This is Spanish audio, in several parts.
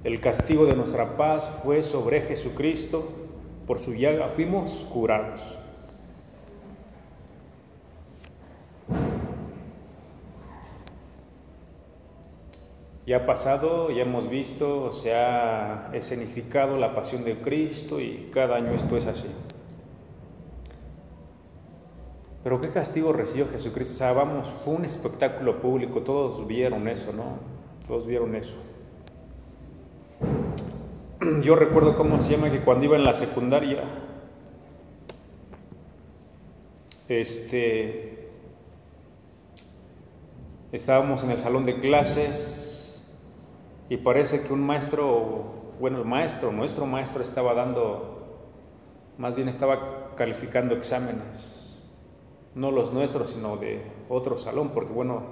El castigo de nuestra paz fue sobre Jesucristo, por su llaga fuimos curados. Ya ha pasado, ya hemos visto, se ha escenificado la pasión de Cristo y cada año esto es así. Pero ¿qué castigo recibió Jesucristo? O sea, vamos, fue un espectáculo público, todos vieron eso, ¿no? Todos vieron eso. Yo recuerdo cómo se llama que cuando iba en la secundaria, estábamos en el salón de clases y parece que un maestro, bueno, nuestro maestro estaba estaba calificando exámenes. No los nuestros, sino de otro salón, porque bueno,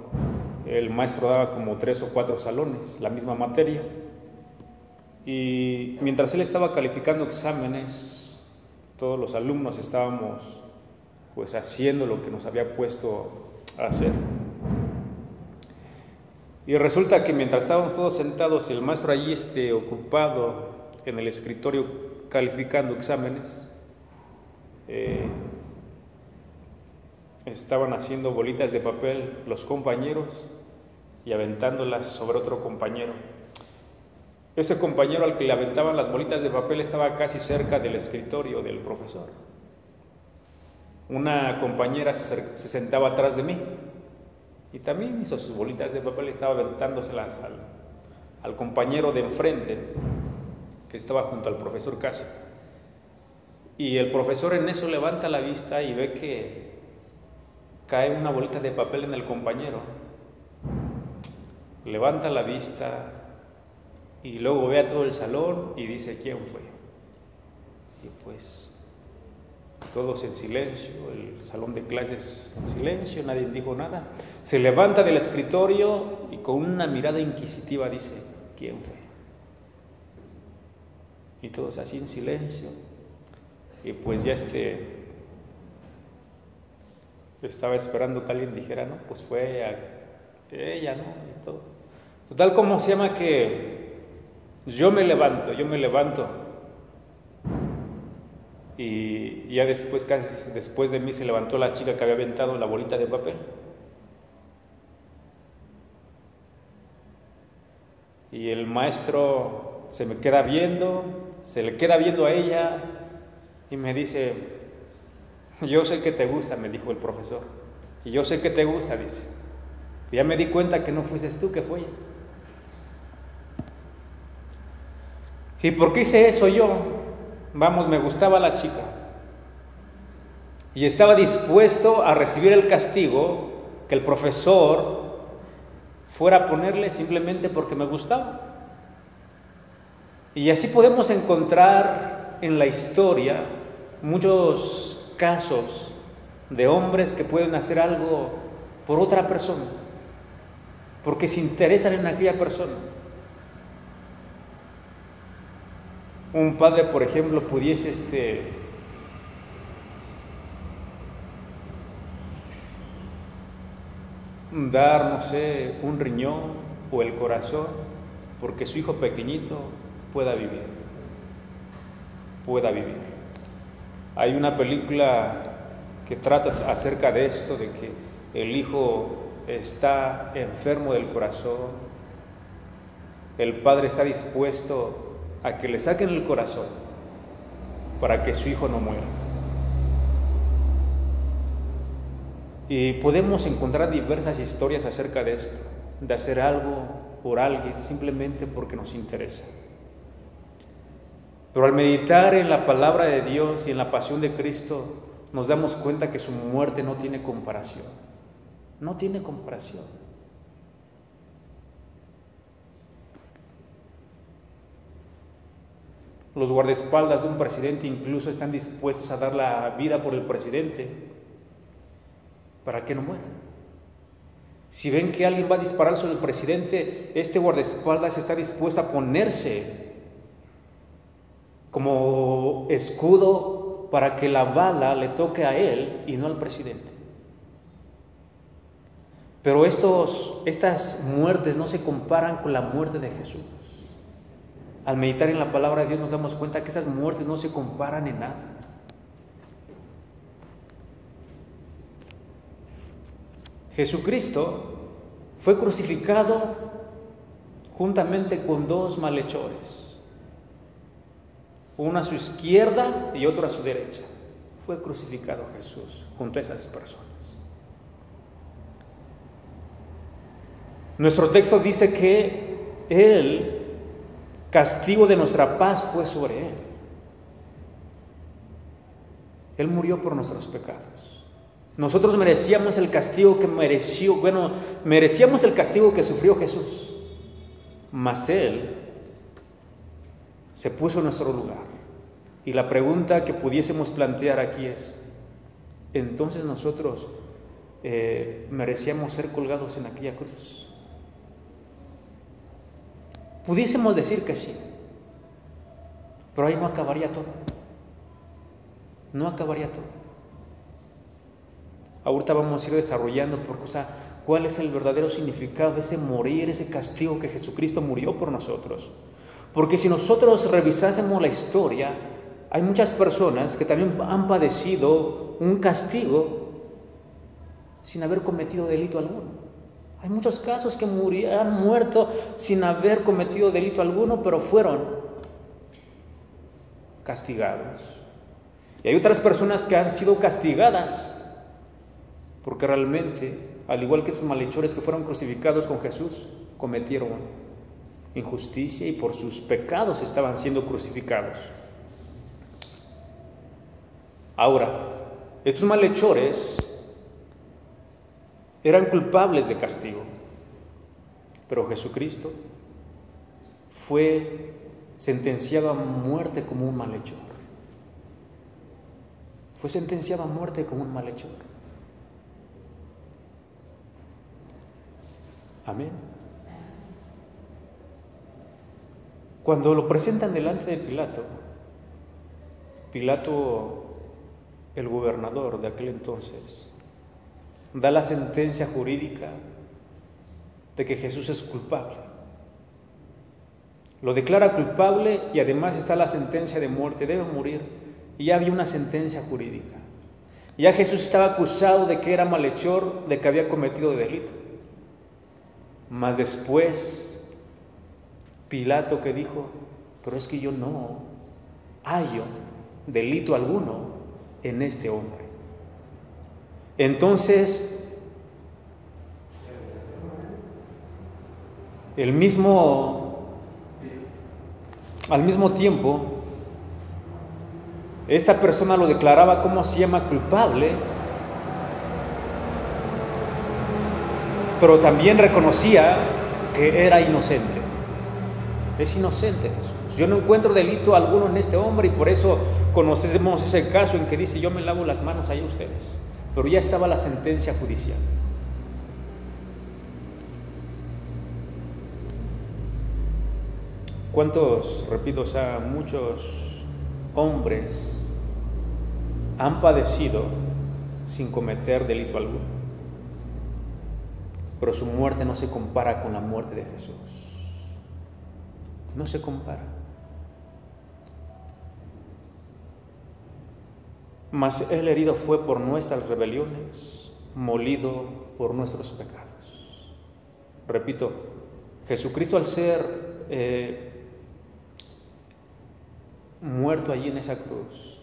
el maestro daba como 3 o 4 salones, la misma materia. Y mientras él estaba calificando exámenes, todos los alumnos estábamos pues haciendo lo que nos había puesto a hacer. Y resulta que mientras estábamos todos sentados, el maestro allí ocupado en el escritorio calificando exámenes, estaban haciendo bolitas de papel los compañeros y aventándolas sobre otro compañero. Ese compañero al que le aventaban las bolitas de papel estaba casi cerca del escritorio del profesor. Una compañera se sentaba atrás de mí y también hizo sus bolitas de papel y estaba aventándoselas al compañero de enfrente que estaba junto al profesor casi. Y el profesor en eso levanta la vista y ve que cae una bolita de papel en el compañero. Levanta la vista y luego ve a todo el salón y dice: ¿quién fue? Y pues todos en silencio, el salón de clases en silencio, nadie dijo nada. Se levanta del escritorio y con una mirada inquisitiva dice: ¿quién fue? Y todos así en silencio. Y pues ya estaba esperando que alguien dijera: no, pues fue ella, ¿no? Y todo. Total, ¿cómo se llama? Que yo me levanto y ya después, casi después de mí, se levantó la chica que había aventado la bolita de papel. Y el maestro se le queda viendo a ella y me dice: yo sé que te gusta, me dijo el profesor. Y yo sé que te gusta, dice. Ya me di cuenta que no fuiste tú, que fue ella. ¿Y por qué hice eso yo? Vamos, me gustaba la chica. Y estaba dispuesto a recibir el castigo que el profesor fuera a ponerle simplemente porque me gustaba. Y así podemos encontrar en la historia muchos casos de hombres que pueden hacer algo por otra persona, porque se interesan en aquella persona. Un padre, por ejemplo, pudiese dar, no sé, un riñón o el corazón porque su hijo pequeñito pueda vivir. Hay una película que trata acerca de esto, de que el hijo está enfermo del corazón, el padre está dispuesto a que le saquen el corazón para que su hijo no muera. Y podemos encontrar diversas historias acerca de esto, de hacer algo por alguien simplemente porque nos interesa. Pero al meditar en la palabra de Dios y en la pasión de Cristo, nos damos cuenta que su muerte no tiene comparación. No tiene comparación. Los guardaespaldas de un presidente incluso están dispuestos a dar la vida por el presidente para que no muera. Si ven que alguien va a disparar sobre el presidente, este guardaespaldas está dispuesto a ponerse como escudo para que la bala le toque a él y no al presidente. Pero estas muertes no se comparan con la muerte de Jesús. al meditar en la palabra de Dios nos damos cuenta que esas muertes no se comparan en nada. Jesucristo fue crucificado juntamente con dos malhechores, uno a su izquierda y otro a su derecha. Fue crucificado Jesús junto a esas personas. Nuestro texto dice que el castigo de nuestra paz fue sobre Él. Él murió por nuestros pecados. Nosotros merecíamos el castigo que merecíamos el castigo que sufrió Jesús. Mas Él se puso en nuestro lugar. Y la pregunta que pudiésemos plantear aquí es, ¿entonces nosotros merecíamos ser colgados en aquella cruz? Pudiésemos decir que sí, pero ahí no acabaría todo. No acabaría todo. Ahorita vamos a ir desarrollando cuál es el verdadero significado de ese morir, ese castigo que Jesucristo murió por nosotros. Porque si nosotros revisásemos la historia, hay muchas personas que también han padecido un castigo sin haber cometido delito alguno. Hay muchos casos que han muerto sin haber cometido delito alguno, pero fueron castigados. Y hay otras personas que han sido castigadas porque realmente, al igual que estos malhechores que fueron crucificados con Jesús, cometieron injusticia y por sus pecados estaban siendo crucificados. Ahora, estos malhechores eran culpables de castigo, pero Jesucristo fue sentenciado a muerte como un malhechor. Fue sentenciado a muerte como un malhechor. Amén. Cuando lo presentan delante de Pilato, el gobernador de aquel entonces, da la sentencia jurídica de que Jesús es culpable. Lo declara culpable y además está la sentencia de muerte, debe morir. Y ya había una sentencia jurídica. Ya Jesús estaba acusado de que era malhechor, de que había cometido delito. Mas después, Pilato que dijo, pero es que yo no hallo delito alguno en este hombre. Entonces, al mismo tiempo, esta persona lo declaraba como se llama culpable, pero también reconocía que era inocente. Es inocente Jesús. Yo no encuentro delito alguno en este hombre y por eso conocemos ese caso en que dice, yo me lavo las manos allá ustedes. Pero ya estaba la sentencia judicial. Muchos hombres han padecido sin cometer delito alguno, pero su muerte no se compara con la muerte de Jesús. No se compara. Mas Él herido fue por nuestras rebeliones, molido por nuestros pecados. Repito, Jesucristo al ser muerto allí en esa cruz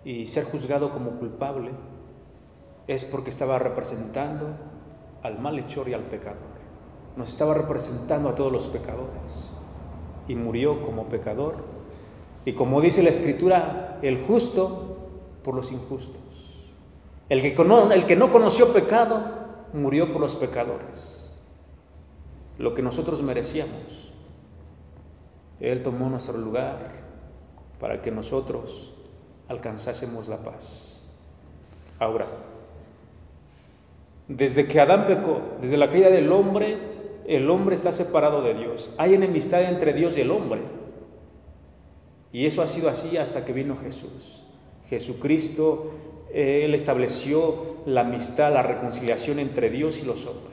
y ser juzgado como culpable, es porque estaba representando al malhechor y al pecador. Nos estaba representando a todos los pecadores y murió como pecador. Y como dice la Escritura, el justo por los injustos. El que no conoció pecado, murió por los pecadores. Lo que nosotros merecíamos, Él tomó nuestro lugar para que nosotros alcanzásemos la paz. Ahora, desde que Adán pecó, desde la caída del hombre, el hombre está separado de Dios. Hay enemistad entre Dios y el hombre. Y eso ha sido así hasta que vino Jesús. Jesucristo, Él estableció la amistad, la reconciliación entre Dios y los hombres.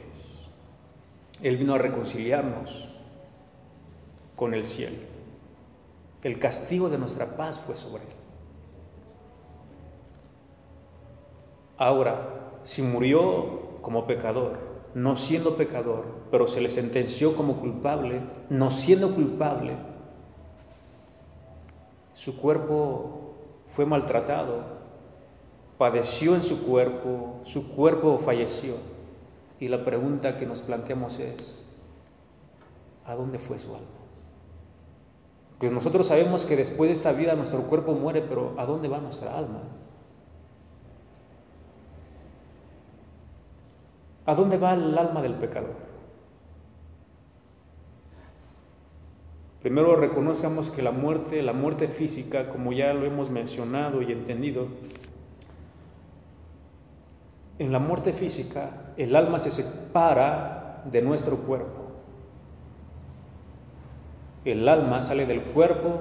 Él vino a reconciliarnos con el cielo. El castigo de nuestra paz fue sobre él. Ahora, si murió como pecador, no siendo pecador, pero se le sentenció como culpable, no siendo culpable, su cuerpo fue maltratado, padeció en su cuerpo falleció. Y la pregunta que nos planteamos es, ¿a dónde fue su alma? Porque nosotros sabemos que después de esta vida nuestro cuerpo muere, pero ¿a dónde va nuestra alma? ¿A dónde va el alma del pecador? Primero reconozcamos que la muerte física, como ya lo hemos mencionado y entendido, en la muerte física el alma se separa de nuestro cuerpo. El alma sale del cuerpo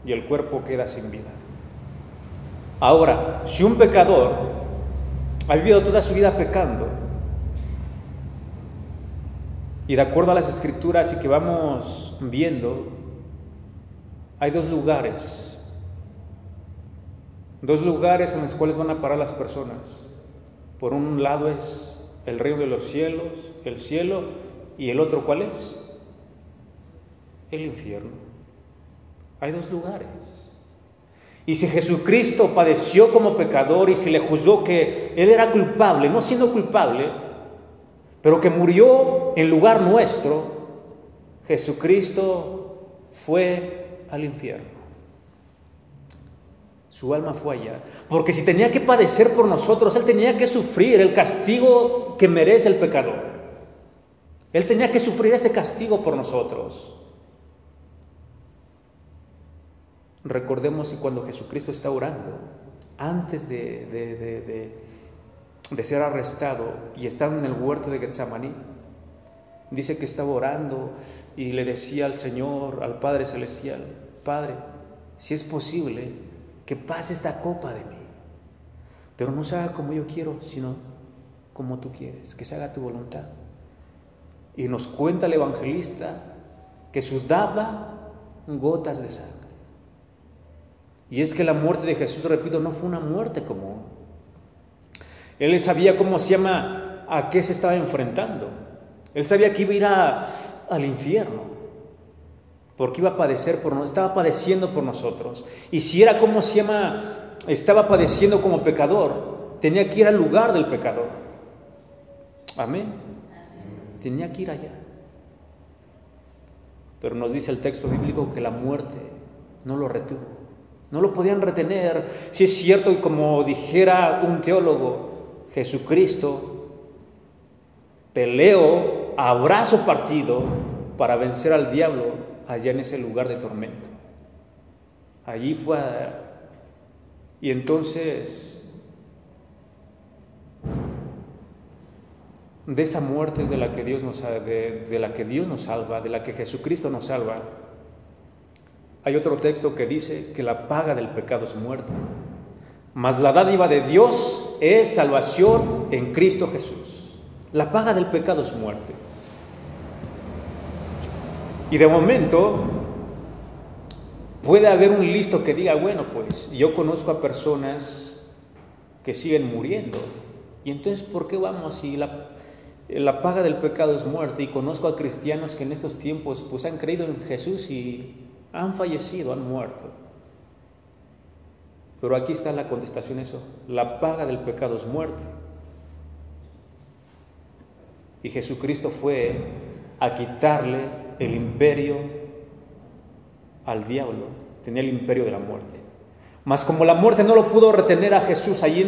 y el cuerpo queda sin vida. Ahora, si un pecador ha vivido toda su vida pecando, y de acuerdo a las Escrituras y que vamos viendo, hay dos lugares en los cuales van a parar las personas. Por un lado es el reino de los cielos, el cielo, y el otro, ¿cuál es? El infierno. Hay dos lugares. Y si Jesucristo padeció como pecador y se le juzgó que Él era culpable, no siendo culpable, pero que murió en lugar nuestro, Jesucristo fue al infierno. Su alma fue allá. Porque si tenía que padecer por nosotros, Él tenía que sufrir el castigo que merece el pecador. Él tenía que sufrir ese castigo por nosotros. Recordemos que cuando Jesucristo está orando, antes de ser arrestado y estando en el huerto de Getsemaní, dice que estaba orando y le decía al Señor, al Padre Celestial: Padre, si es posible, que pase esta copa de mí, pero no se haga como yo quiero, sino como tú quieres, que se haga tu voluntad. Y nos cuenta el evangelista que sudaba gotas de sangre. Y es que la muerte de Jesús, repito, no fue una muerte común. Él sabía a qué se estaba enfrentando. Él sabía que iba a ir al infierno, porque iba a padecer estaba padeciendo por nosotros. Y si era estaba padeciendo como pecador, tenía que ir al lugar del pecador. Amén. Tenía que ir allá. Pero nos dice el texto bíblico que la muerte no lo retuvo. No lo podían retener. Si es cierto, y como dijera un teólogo, Jesucristo peleó a brazo partido para vencer al diablo allá en ese lugar de tormento. Allí fue. Y entonces, de esta muerte es de la que Dios nos salva, de la que Jesucristo nos salva. Hay otro texto que dice que la paga del pecado es muerte, mas la dádiva de Dios es salvación en Cristo Jesús. La paga del pecado es muerte. Y de momento puede haber un listo que diga: bueno, pues yo conozco a personas que siguen muriendo, y entonces ¿por qué vamos si la paga del pecado es muerte? Y conozco a cristianos que en estos tiempos pues han creído en Jesús y han fallecido, han muerto. Pero aquí está la contestación: eso, la paga del pecado es muerte. Y Jesucristo fue a quitarle el imperio al diablo. Tenía el imperio de la muerte. Mas como la muerte no lo pudo retener a Jesús allí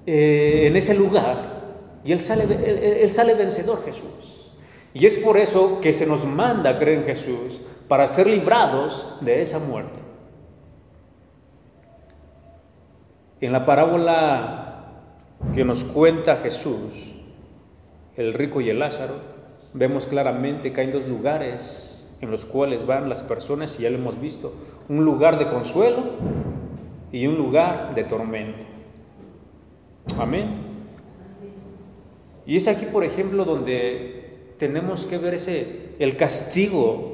en ese lugar, y él sale vencedor, Jesús. Y es por eso que se nos manda a creer en Jesús, para ser librados de esa muerte. En la parábola que nos cuenta Jesús, el rico y el Lázaro, vemos claramente que hay dos lugares en los cuales van las personas, y ya lo hemos visto: un lugar de consuelo y un lugar de tormento. Amén. Y es aquí, por ejemplo, donde tenemos que ver el castigo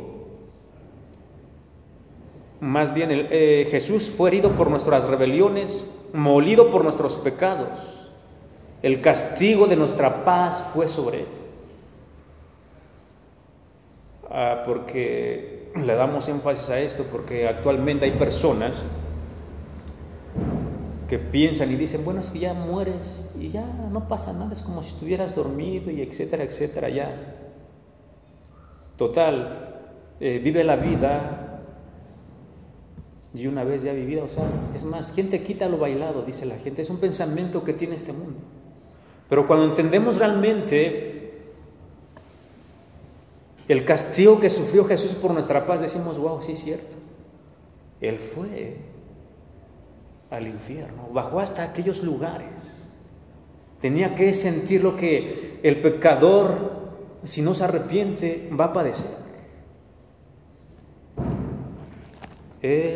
Más bien, Jesús fue herido por nuestras rebeliones, molido por nuestros pecados. El castigo de nuestra paz fue sobre él. Porque le damos énfasis a esto, porque actualmente hay personas que piensan y dicen, bueno, es que ya mueres y ya no pasa nada, es como si estuvieras dormido y etcétera, etcétera, ya. Total, vive la vida y una vez ya vivida, o sea, es más, ¿quién te quita lo bailado? Dice la gente, es un pensamiento que tiene este mundo. Pero cuando entendemos realmente el castigo que sufrió Jesús por nuestra paz, decimos, wow, sí es cierto. Él fue al infierno, bajó hasta aquellos lugares. Tenía que sentir lo que el pecador, si no se arrepiente, va a padecer.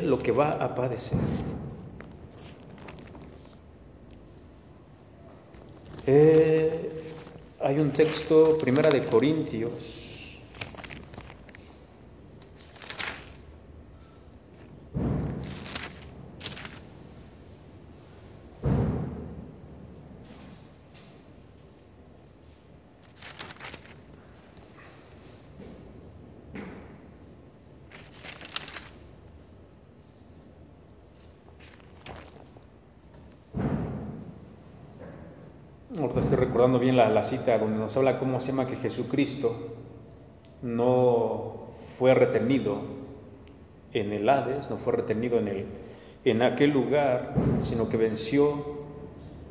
Lo que va a padecer. Hay un texto, Primera de Corintios, ahorita estoy recordando bien la cita donde nos habla cómo se llama que Jesucristo no fue retenido en el Hades, no fue retenido en aquel lugar, sino que venció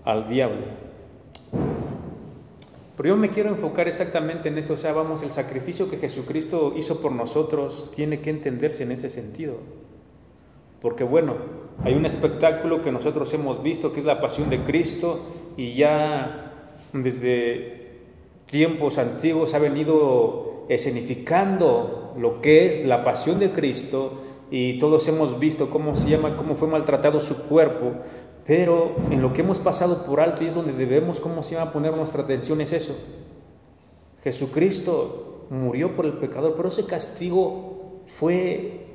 al diablo. Pero yo me quiero enfocar exactamente en esto, o sea, vamos, el sacrificio que Jesucristo hizo por nosotros tiene que entenderse en ese sentido. Porque bueno, hay un espectáculo que nosotros hemos visto que es la pasión de Cristo y ya desde tiempos antiguos ha venido escenificando lo que es la pasión de Cristo y todos hemos visto cómo fue maltratado su cuerpo, pero en lo que hemos pasado por alto y es donde debemos, poner nuestra atención es eso. Jesucristo murió por el pecador, pero ese castigo fue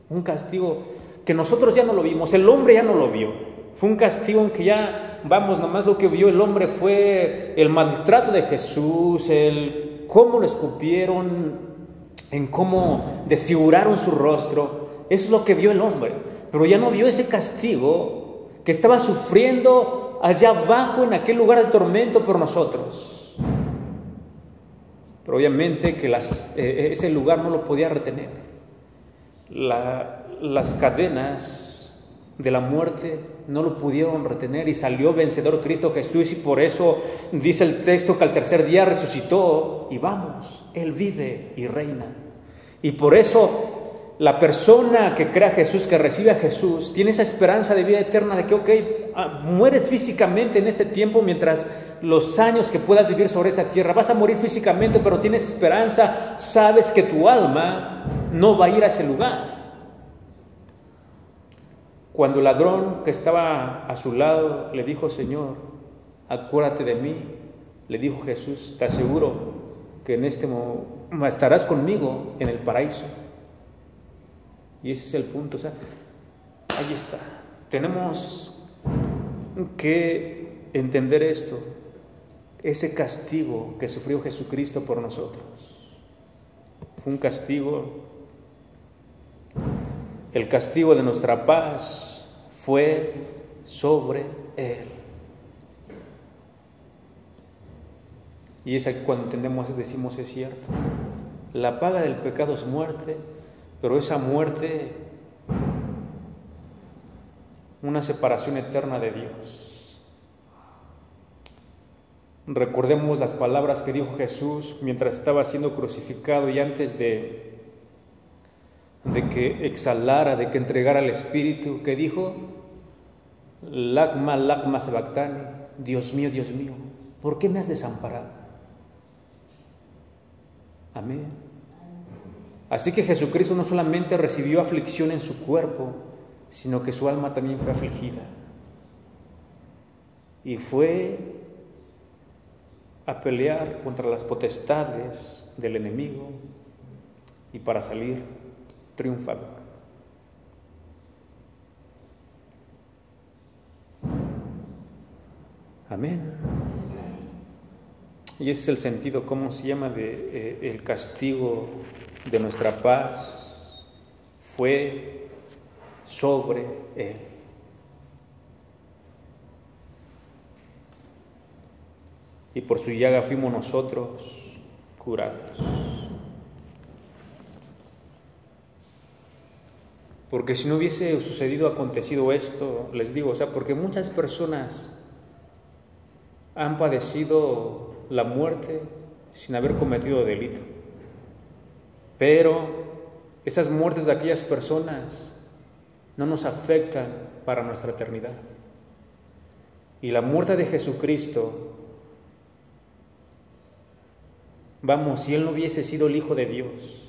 un castigo que nosotros ya no lo vimos, el hombre ya no lo vio. Fue un castigo en que ya, nomás lo que vio el hombre fue el maltrato de Jesús, el cómo lo escupieron, en cómo desfiguraron su rostro. Eso es lo que vio el hombre, pero ya no vio ese castigo que estaba sufriendo allá abajo en aquel lugar de tormento por nosotros. Pero obviamente que ese lugar no lo podía retener. Las cadenas de la muerte no lo pudieron retener y salió vencedor Cristo Jesús, y por eso dice el texto que al tercer día resucitó y vamos, Él vive y reina. Y por eso la persona que cree a Jesús, que recibe a Jesús, tiene esa esperanza de vida eterna de que mueres físicamente en este tiempo mientras los años que puedas vivir sobre esta tierra, vas a morir físicamente, pero tienes esperanza, sabes que tu alma no va a ir a ese lugar. Cuando el ladrón que estaba a su lado le dijo, Señor, acuérdate de mí, le dijo Jesús, te aseguro que en este momento estarás conmigo en el paraíso. Y ese es el punto, o sea, ahí está. Tenemos que entender esto, ese castigo que sufrió Jesucristo por nosotros. Fue un castigo. El castigo de nuestra paz fue sobre Él. Y es aquí cuando entendemos, decimos, es cierto. La paga del pecado es muerte, pero esa muerte, una separación eterna de Dios. Recordemos las palabras que dijo Jesús mientras estaba siendo crucificado y antes de que exhalara, de que entregara el Espíritu, que dijo, Lacma sabactani, Dios mío, ¿por qué me has desamparado? Amén. Así que Jesucristo no solamente recibió aflicción en su cuerpo, sino que su alma también fue afligida. Y fue a pelear contra las potestades del enemigo y para salir triunfador. Amén. Y ese es el sentido, ¿cómo se llama? De el castigo de nuestra paz fue sobre Él. Y por su llaga fuimos nosotros curados. Porque si no hubiese acontecido esto, les digo, porque muchas personas han padecido la muerte sin haber cometido delito. Pero esas muertes de aquellas personas no nos afectan para nuestra eternidad. Y la muerte de Jesucristo, si Él no hubiese sido el Hijo de Dios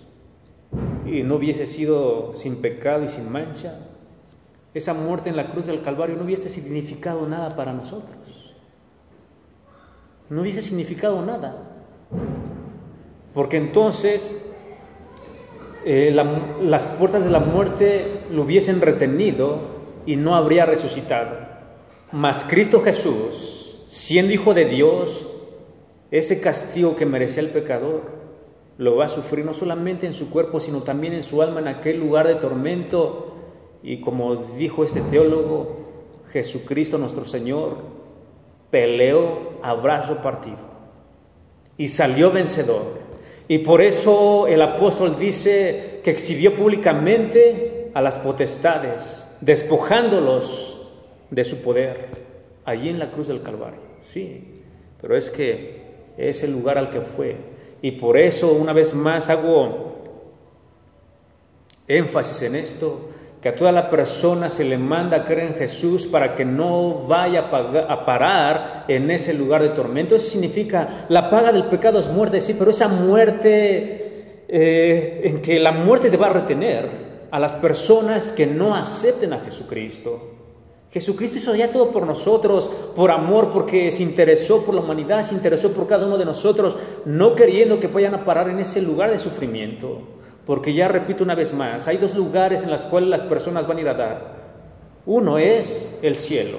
y no hubiese sido sin pecado y sin mancha, esa muerte en la cruz del Calvario no hubiese significado nada para nosotros. No hubiese significado nada. Porque entonces las puertas de la muerte lo hubiesen retenido y no habría resucitado. Mas Cristo Jesús, siendo Hijo de Dios, ese castigo que merecía el pecador, lo va a sufrir no solamente en su cuerpo, sino también en su alma, en aquel lugar de tormento. Y como dijo este teólogo, Jesucristo nuestro Señor peleó a brazo partido y salió vencedor. Y por eso el apóstol dice que exhibió públicamente a las potestades, despojándolos de su poder, allí en la cruz del Calvario. Sí, pero es que es el lugar al que fue. Y por eso, una vez más, hago énfasis en esto, que a toda la persona se le manda a creer en Jesús para que no vaya a parar en ese lugar de tormento. Eso significa, la paga del pecado es muerte, sí, pero esa muerte en que la muerte te va a retener a las personas que no acepten a Jesucristo. Jesucristo hizo ya todo por nosotros, por amor, porque se interesó por la humanidad, se interesó por cada uno de nosotros, no queriendo que vayan a parar en ese lugar de sufrimiento. Porque ya repito una vez más, hay dos lugares en los cuales las personas van a ir a dar. Uno es el cielo,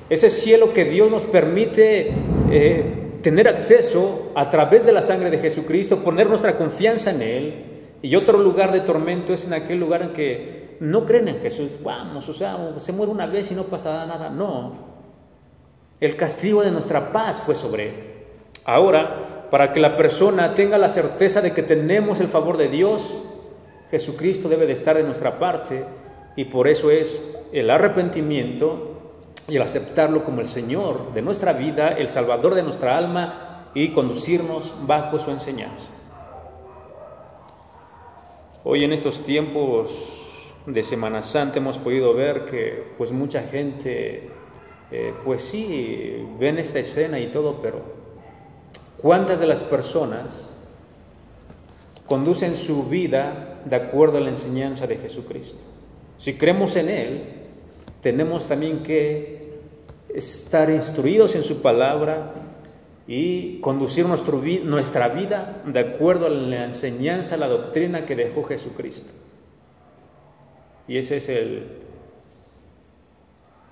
ese cielo que Dios nos permite tener acceso a través de la sangre de Jesucristo, poner nuestra confianza en Él. Y otro lugar de tormento es en aquel lugar en que no creen en Jesús. Se muere una vez y no pasa nada. No, el castigo de nuestra paz fue sobre Él. Ahora, para que la persona tenga la certeza de que tenemos el favor de Dios, Jesucristo debe de estar de nuestra parte, y por eso es el arrepentimiento y el aceptarlo como el Señor de nuestra vida, el Salvador de nuestra alma, y conducirnos bajo su enseñanza. Hoy en estos tiempos de Semana Santa hemos podido ver que pues mucha gente pues sí ven esta escena y todo, pero ¿cuántas de las personas conducen su vida de acuerdo a la enseñanza de Jesucristo? Si creemos en Él, tenemos también que estar instruidos en su palabra y conducir nuestra vida de acuerdo a la enseñanza, la doctrina que dejó Jesucristo. Y ese es el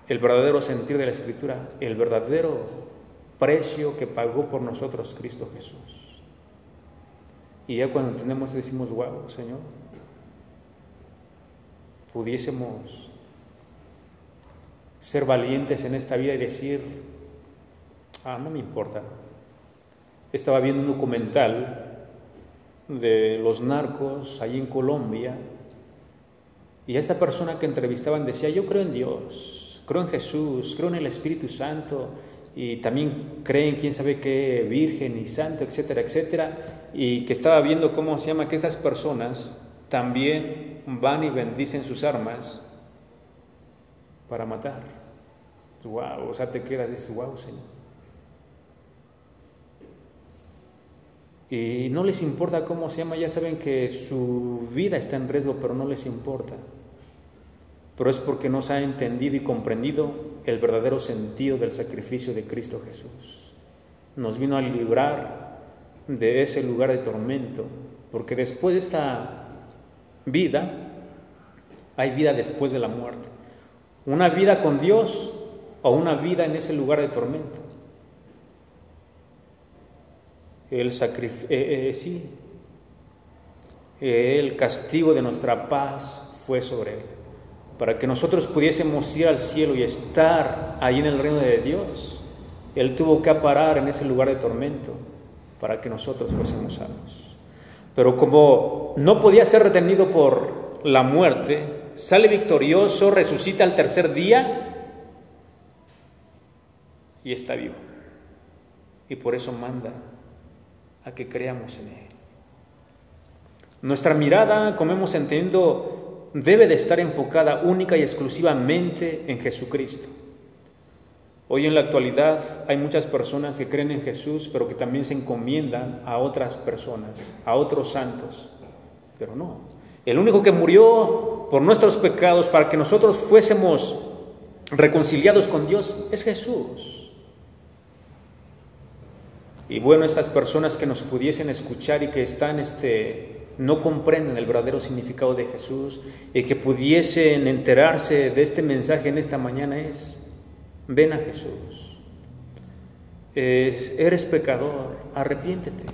verdadero sentir de la Escritura, el verdadero precio que pagó por nosotros Cristo Jesús. Y ya cuando entendemos y decimos, wow, Señor, pudiésemos ser valientes en esta vida y decir, no me importa. Estaba viendo un documental de los narcos allí en Colombia, y esta persona que entrevistaban decía, yo creo en Dios, creo en Jesús, creo en el Espíritu Santo, y también creen quién sabe qué virgen y santo, etcétera, etcétera, y que estaba viendo cómo se llama que estas personas también van y bendicen sus armas para matar. Wow, o sea, te quedas y dices, wow, Señor. Y no les importa cómo se llama, ya saben que su vida está en riesgo, pero no les importa. Pero es porque no se ha entendido y comprendido el verdadero sentido del sacrificio de Cristo Jesús. Nos vino a librar de ese lugar de tormento, porque después de esta vida, hay vida después de la muerte. Una vida con Dios o una vida en ese lugar de tormento. el castigo de nuestra paz fue sobre Él, para que nosotros pudiésemos ir al cielo y estar ahí en el reino de Dios. Él tuvo que parar en ese lugar de tormento para que nosotros fuésemos salvos. Pero como no podía ser retenido por la muerte, sale victorioso, resucita al tercer día y está vivo. Y por eso manda a que creamos en Él. Nuestra mirada, como hemos entendido, debe de estar enfocada única y exclusivamente en Jesucristo. Hoy en la actualidad hay muchas personas que creen en Jesús, pero que también se encomiendan a otras personas, a otros santos. Pero no, el único que murió por nuestros pecados para que nosotros fuésemos reconciliados con Dios es Jesús. Y bueno, estas personas que nos pudiesen escuchar y que están no comprenden el verdadero significado de Jesús y que pudiesen enterarse de este mensaje en esta mañana es: ven a Jesús. Eres pecador, arrepiéntete.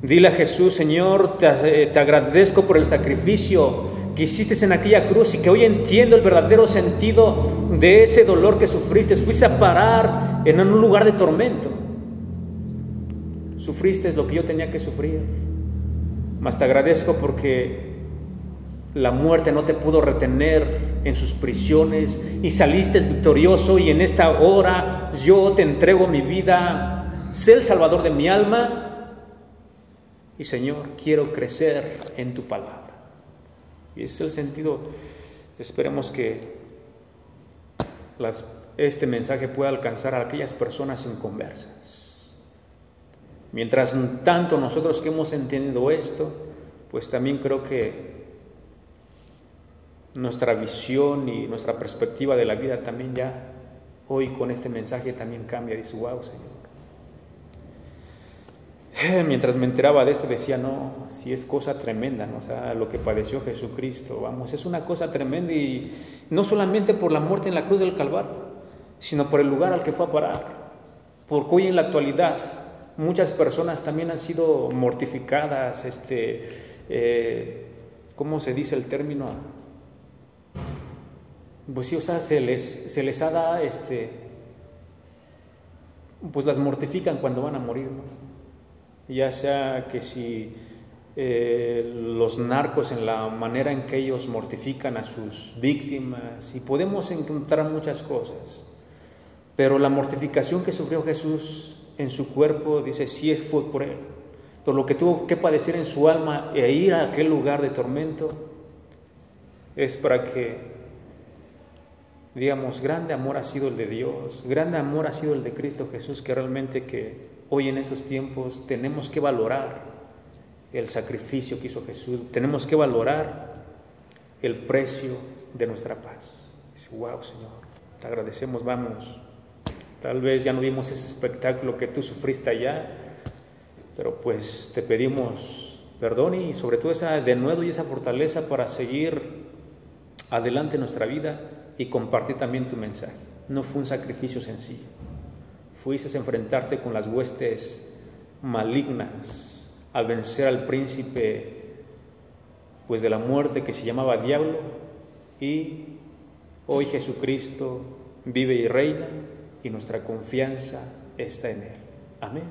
Dile a Jesús: Señor, te agradezco por el sacrificio que hiciste en aquella cruz y que hoy entiendo el verdadero sentido de ese dolor que sufriste. Fuiste a parar en un lugar de tormento. Sufriste lo que yo tenía que sufrir, mas te agradezco porque la muerte no te pudo retener en sus prisiones y saliste victorioso, y en esta hora yo te entrego mi vida. Sé el Salvador de mi alma y, Señor, quiero crecer en tu palabra. Y ese es el sentido. Esperemos que este mensaje pueda alcanzar a aquellas personas inconversas. Mientras tanto, nosotros que hemos entendido esto, pues también creo que nuestra visión y nuestra perspectiva de la vida también ya hoy con este mensaje también cambia. Dice: wow, Señor. Mientras me enteraba de esto decía: no, sí es cosa tremenda, ¿no? O sea, lo que padeció Jesucristo, vamos, es una cosa tremenda, y no solamente por la muerte en la cruz del Calvario, sino por el lugar al que fue a parar. Porque hoy en la actualidad muchas personas también han sido mortificadas, ¿cómo se dice el término? Pues sí, o sea, se les ha dado, pues las mortifican cuando van a morir, ¿no? Ya sea que si los narcos, en la manera en que ellos mortifican a sus víctimas, y podemos encontrar muchas cosas, pero la mortificación que sufrió Jesús en su cuerpo, dice, sí fue por Él, pero lo que tuvo que padecer en su alma e ir a aquel lugar de tormento es para que, digamos, grande amor ha sido el de Dios, grande amor ha sido el de Cristo Jesús, que realmente que hoy en estos tiempos tenemos que valorar el sacrificio que hizo Jesús, tenemos que valorar el precio de nuestra paz. Dice: wow, Señor, te agradecemos, vamos. Tal vez ya no vimos ese espectáculo que tú sufriste allá, pero pues te pedimos perdón y sobre todo esa denuedo y esa fortaleza para seguir adelante en nuestra vida y compartir también tu mensaje. No fue un sacrificio sencillo. Fuiste a enfrentarte con las huestes malignas, a vencer al príncipe pues de la muerte que se llamaba Diablo, y hoy Jesucristo vive y reina y nuestra confianza está en Él. Amén.